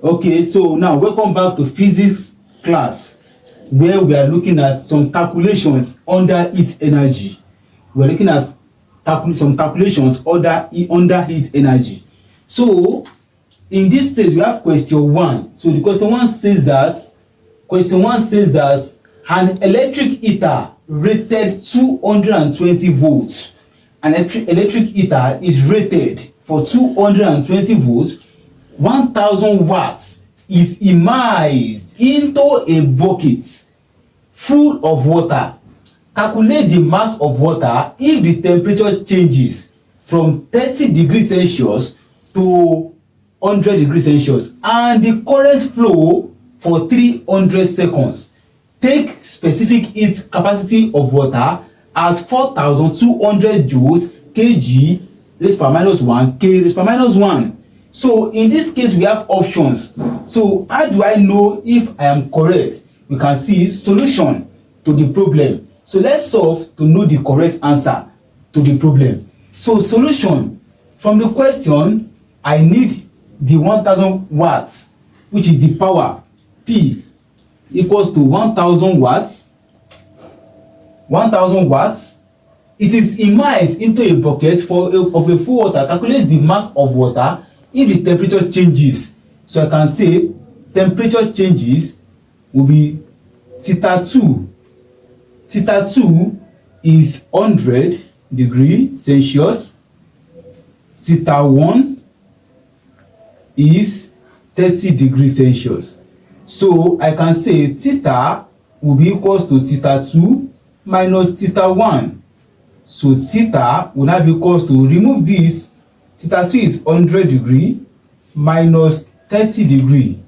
Okay, so now welcome back to physics class, where we are looking at some calculations under heat energy. We are looking at some calculations under heat energy. So in this place we have question 1. So the question 1 says that an electric heater rated 220 volts. An electric heater is rated for 220 volts. 1000 watts is immersed into a bucket full of water. Calculate the mass of water if the temperature changes from 30 degrees Celsius to 100 degrees Celsius and the current flow for 300 seconds. Take specific heat capacity of water as 4200 joules kg raised per minus 1 k raised per minus 1. So in this case we have options. So how do I know if I am correct? We can see solution to the problem. So let's solve to know the correct answer to the problem. So solution from the question, I need the 1000 watts, which is the power. P equals to 1000 watts. 1000 watts. It is immersed into a bucket of a full water. Calculates the mass of water if the temperature changes. So I can say temperature changes will be theta 2. Theta 2 is 100 degrees Celsius. Theta 1 is 30 degrees Celsius. So I can say theta will be equals to theta 2 minus theta 1. So theta will now be equals to, remove this, theta 2 is 100 degree minus 30 degree.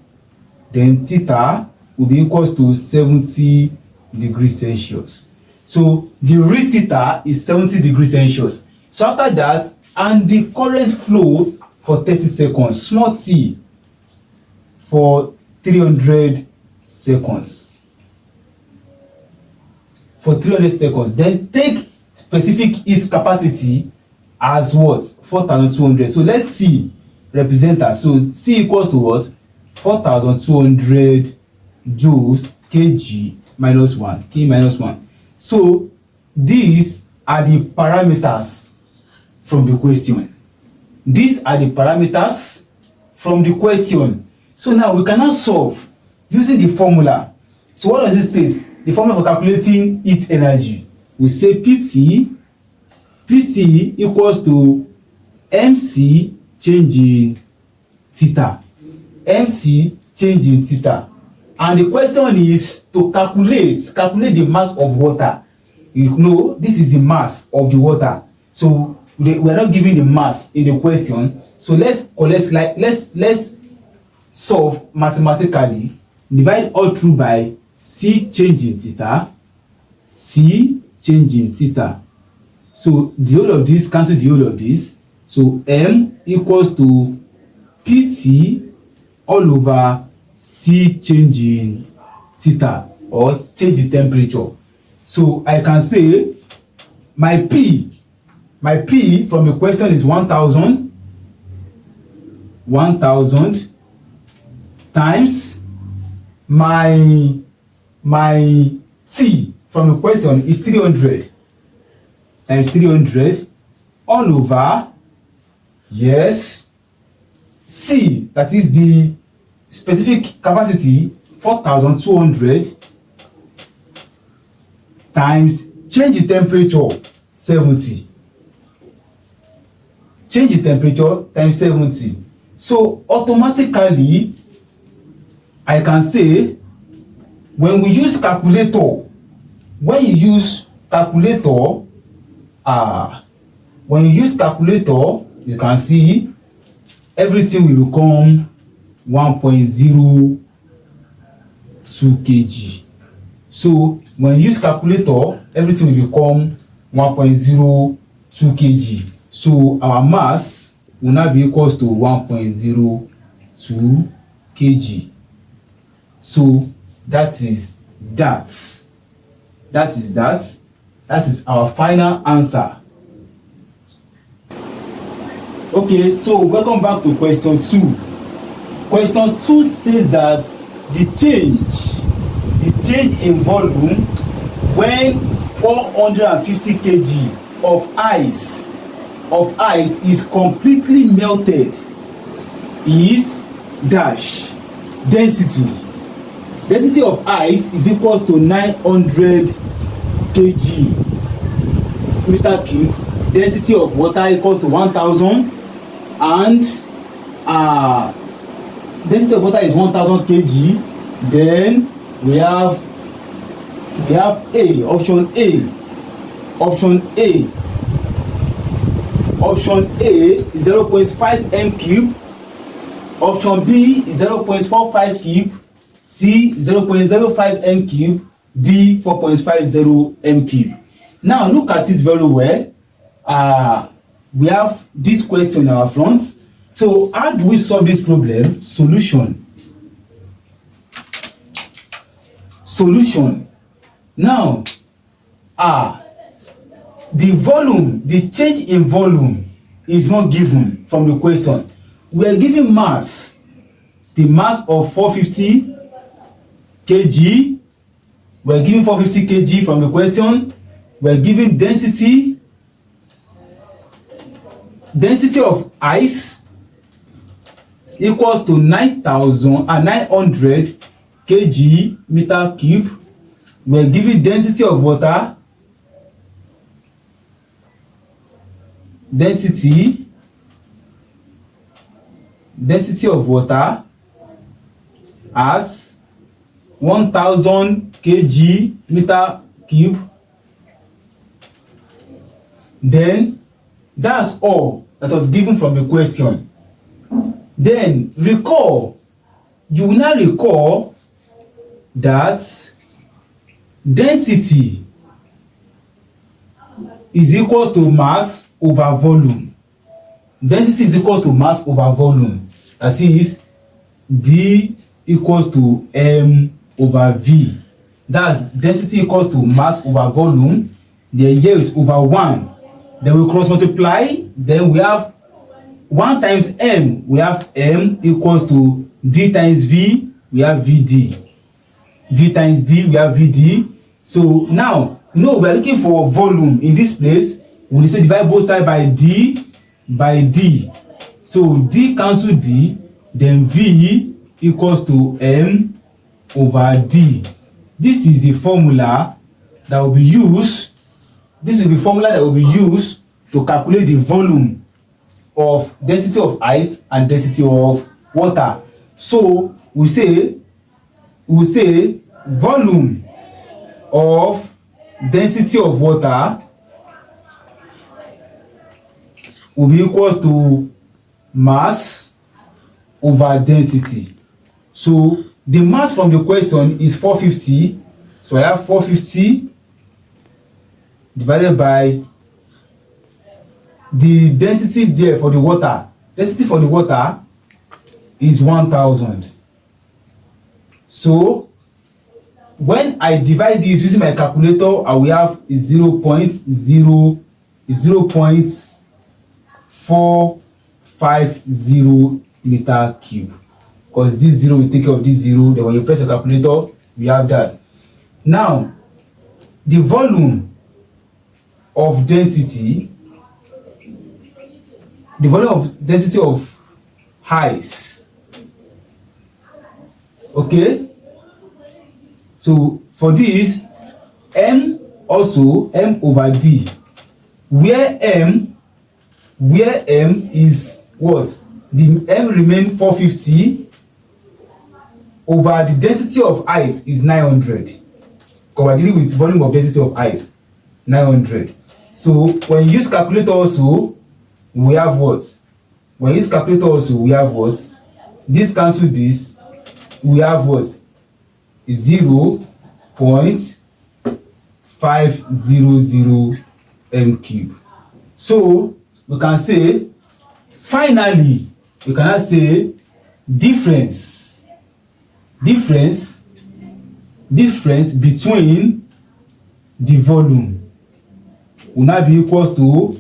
Then theta will be equals to 70 degrees Celsius. So the real theta is 70 degrees Celsius. So after that, and the current flow for 30 seconds, small t, for 300 seconds. For 300 seconds. Then take specific heat capacity as what? 4200. So let's see represent that. So C equals to what? 4200 joules kg minus 1 k minus 1. So these are the parameters from the question. These are the parameters from the question. So now we cannot solve using the formula. So what does it state? The formula for calculating heat energy. We say PT equals to MC change in theta. MC change in theta. And the question is to calculate the mass of water. You know, this is the mass of the water. So we are not giving the mass in the question. So let's solve mathematically. Divide all through by C change in theta. C change in theta. So the whole of this cancel the whole of this. So M equals to PT all over C change in theta, or change in temperature. So I can say my P from the question is 1000 times my T from the question is 300 times 300 all over, yes, C, that is the specific capacity, 4200 times change in temperature 70. Change in temperature times 70. So automatically I can say when we use calculator, when you use calculator, you can see everything will become 1.02 kg. So when you use calculator, everything will become 1.02 kg. So our mass will now be equals to 1.02 kg. So that is our final answer. Okay, so welcome back to question 2. Question 2 states that the change in volume when 450 kg of ice is completely melted is dash density of ice is equal to 900 kg meter cube. Density of water equals to 1000, and density of water is 1000 kg. Then we have option A is 0.5 m cube, option B is 0.45 cube, C 0.05 m cube, D 4.50 m cube. Now look at it very well. We have this question in our front. So how do we solve this problem? Solution. Now the change in volume is not given from the question. We are given mass, the mass of 450 kg. We are given 450 kg from the question. We are given density of ice equals to 900 kg meter cube. We are given density of water, density of water as 1000 kg meter cube. Then that's all that was given from the question. Then you will now recall that density is equals to mass over volume. Density is equals to mass over volume. That is, D equals to M over V. That's density equals to mass over volume. The here is over 1. Then we cross multiply. Then we have 1 times M. We have M equals to D times V. We have VD. V times D. We have VD. So now, we are looking for volume in this place. We say divide both sides by D. So D cancel D. Then V equals to M over D. This is the formula that will be used. This is the formula that will be used to calculate the volume of density of ice and density of water. So we say volume of density of water will be equals to mass over density. So the mass from the question is 450. So I have 450 divided by the density there for the water. Density for the water is 1000. So when I divide this using my calculator, I will have 0.450 meter cube, because this 0 will take care of this 0. Then when you press the calculator, we have that. Now the volume of density of ice. Okay, so for this, M over D, where M is what? The M remain 450 over the density of ice is 900, because we're dealing with volume of density of ice, 900. So when you use calculator also, we have what? This cancel this, we have what? 0.500 m cube. So we can say, finally, we cannot say difference between the volume will now be equals to,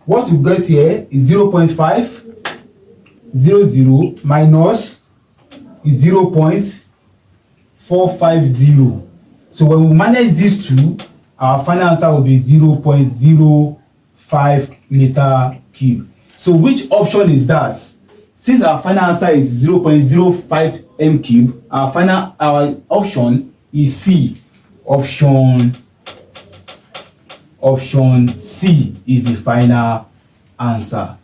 what we get here is 0.500 minus is 0.450. So when we manage these two, our final answer will be 0.05 meter cube. So which option is that? Since our final answer is 0.05 m cube, our option is C. Option C is the final answer.